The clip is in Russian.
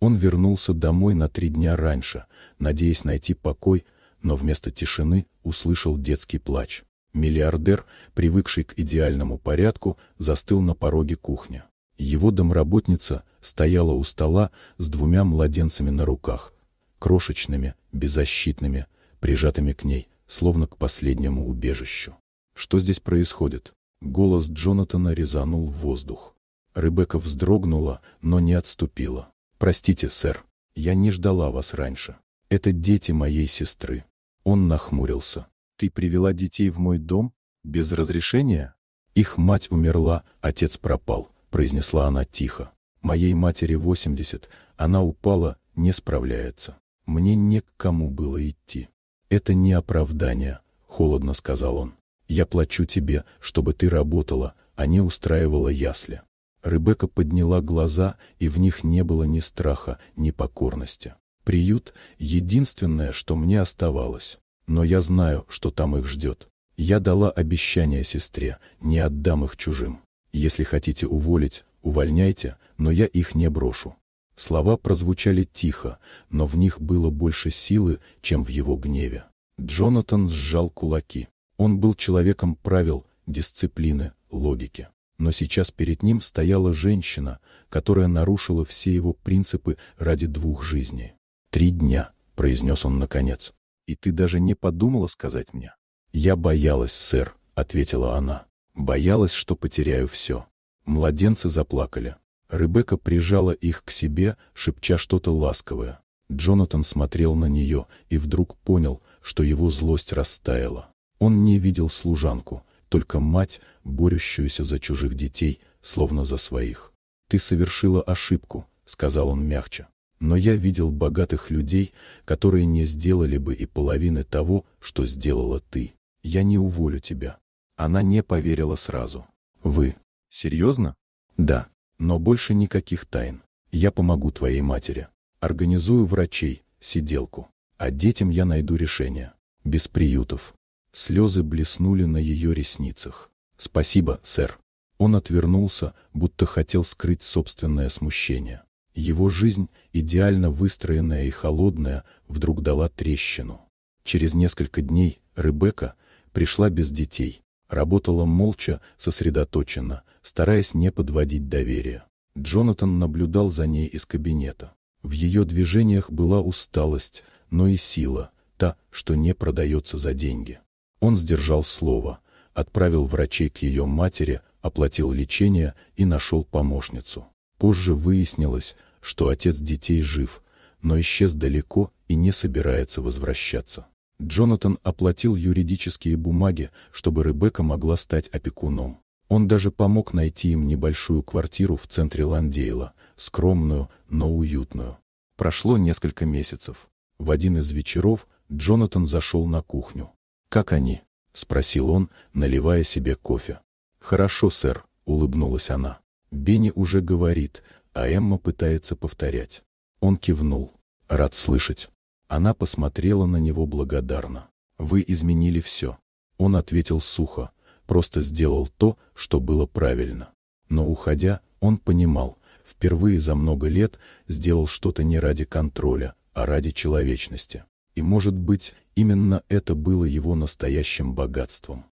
Он вернулся домой на 3 дня раньше, надеясь найти покой, но вместо тишины услышал детский плач. Миллиардер, привыкший к идеальному порядку, застыл на пороге кухни. Его домработница стояла у стола с 2 младенцами на руках, крошечными, беззащитными, прижатыми к ней, словно к последнему убежищу. «Что здесь происходит?» Голос Джонатана резанул в воздух. Ребекка вздрогнула, но не отступила. «Простите, сэр, я не ждала вас раньше. Это дети моей сестры». Он нахмурился. «Ты привела детей в мой дом? Без разрешения?» «Их мать умерла, отец пропал», — произнесла она тихо. «Моей матери 80, она упала, не справляется. Мне не к кому было идти». «Это не оправдание», — холодно сказал он. «Я плачу тебе, чтобы ты работала, а не устраивала ясли». Ребекка подняла глаза, и в них не было ни страха, ни покорности. «Приют — единственное, что мне оставалось. Но я знаю, что там их ждет. Я дала обещание сестре, не отдам их чужим. Если хотите уволить, увольняйте, но я их не брошу». Слова прозвучали тихо, но в них было больше силы, чем в его гневе. Джонатан сжал кулаки. Он был человеком правил, дисциплины, логики. Но сейчас перед ним стояла женщина, которая нарушила все его принципы ради 2 жизней. 3 дня, произнес он наконец. И ты даже не подумала сказать мне? Я боялась, сэр, ответила она. Боялась, что потеряю все. Младенцы заплакали. Ребекка прижала их к себе, шепча что-то ласковое. Джонатан смотрел на нее и вдруг понял, что его злость растаяла. Он не видел служанку, только мать, борющуюся за чужих детей, словно за своих. «Ты совершила ошибку», — сказал он мягче. «Но я видел богатых людей, которые не сделали бы и половины того, что сделала ты. Я не уволю тебя». Она не поверила сразу. «Вы? Серьезно?» «Да, но больше никаких тайн. Я помогу твоей матери. Организую врачей, сиделку. А детям я найду решение. Без приютов». Слезы блеснули на ее ресницах. «Спасибо, сэр». Он отвернулся, будто хотел скрыть собственное смущение. Его жизнь, идеально выстроенная и холодная, вдруг дала трещину. Через несколько дней Ребекка пришла без детей, работала молча, сосредоточенно, стараясь не подводить доверия. Джонатан наблюдал за ней из кабинета. В ее движениях была усталость, но и сила, та, что не продается за деньги. Он сдержал слово, отправил врачей к ее матери, оплатил лечение и нашел помощницу. Позже выяснилось, что отец детей жив, но исчез далеко и не собирается возвращаться. Джонатан оплатил юридические бумаги, чтобы Ребекка могла стать опекуном. Он даже помог найти им небольшую квартиру в центре Ландейла, скромную, но уютную. Прошло несколько месяцев. В один из вечеров Джонатан зашел на кухню. «Как они?» — спросил он, наливая себе кофе. «Хорошо, сэр», — улыбнулась она. «Бенни уже говорит, а Эмма пытается повторять». Он кивнул. «Рад слышать». Она посмотрела на него благодарно. «Вы изменили все». Он ответил сухо, просто сделал то, что было правильно. Но уходя, он понимал, впервые за много лет сделал что-то не ради контроля, а ради человечности. И, может быть, именно это было его настоящим богатством.